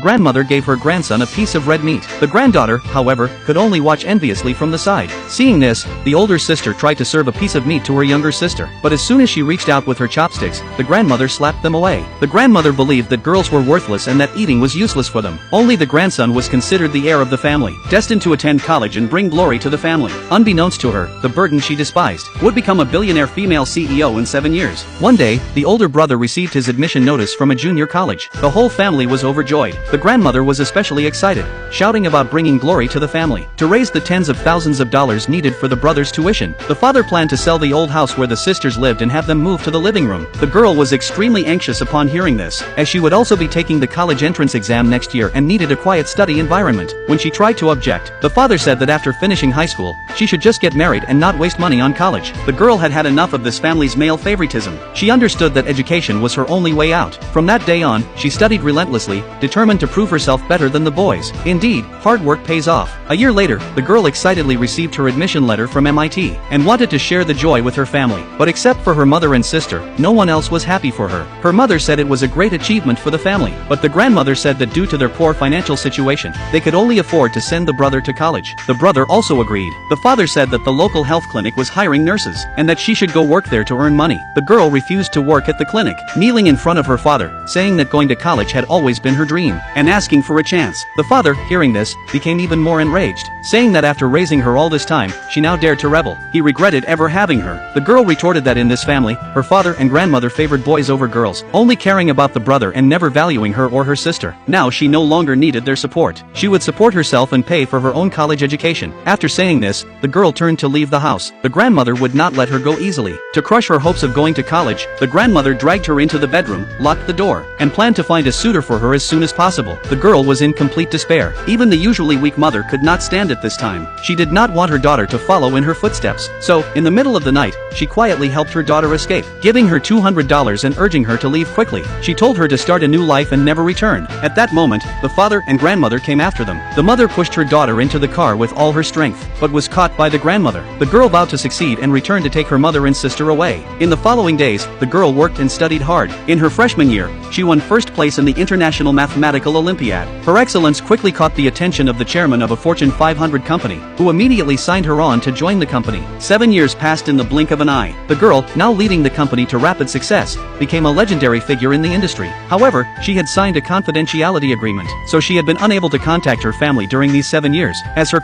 Grandmother gave her grandson a piece of red meat. The granddaughter, however, could only watch enviously from the side. Seeing this, the older sister tried to serve a piece of meat to her younger sister, but as soon as she reached out with her chopsticks, the grandmother slapped them away. The grandmother believed that girls were worthless and that eating was useless for them. Only the grandson was considered the heir of the family, destined to attend college and bring glory to the family. Unbeknownst to her, the burden she despised would become a billionaire female CEO in 7 years. One day, the older brother received his admission notice from a junior college. The whole family was overjoyed. The grandmother was especially excited, shouting about bringing glory to the family. To raise the tens of thousands of dollars needed for the brother's tuition, the father planned to sell the old house where the sisters lived and have them move to the living room. The girl was extremely anxious upon hearing this, as she would also be taking the college entrance exam next year and needed a quiet study environment. When she tried to object, the father said that after finishing high school, she should just get married and not waste money on college. The girl had had enough of this family's male favoritism. She understood that education was her only way out. From that day on, she studied relentlessly, determined to prove herself better than the boys. Indeed, hard work pays off. A year later, the girl excitedly received her admission letter from MIT and wanted to share the joy with her family. But except for her mother and sister, no one else was happy for her. Her mother said it was a great achievement for the family, but the grandmother said that due to their poor financial situation, they could only afford to send the brother to college. The brother also agreed. The father said that the local health clinic was hiring nurses, and that she should go work there to earn money. The girl refused to work at the clinic, kneeling in front of her father, saying that going to college had always been her dream, and asking for a chance. The father, hearing this, became even more enraged, saying that after raising her all this time, she now dared to rebel. He regretted ever having her. The girl retorted that in this family, her father and grandmother favored boys over girls, only caring about the brother and never valuing her or her sister. Now she no longer needed their support. She would support herself and pay for her own college education. After saying this, the girl turned to leave the house. The grandmother would not let her go easily. To crush her hopes of going to college, the grandmother dragged her into the bedroom, locked the door, and planned to find a suitor for her as soon as possible. The girl was in complete despair. Even the usually weak mother could not stand it this time. She did not want her daughter to follow in her footsteps. So, in the middle of the night, she quietly helped her daughter escape, giving her $200 and urging her to leave quickly. She told her to start a new life and never return. At that moment, the father and grandmother came after them. The mother pushed her daughter into the car with all her strength, but was caught by the grandmother. The girl vowed to succeed and returned to take her mother and sister away. In the following days, the girl worked and studied hard. In her freshman year, she won first place in the International Mathematical Olympiad. Her excellence quickly caught the attention of the chairman of a Fortune 500 company, who immediately signed her on to join the company. 7 years passed in the blink of an eye. The girl, now leading the company to rapid success, became a legendary figure in the industry. However, she had signed a confidentiality agreement, so she had been unable to contact her family during these 7 years, as her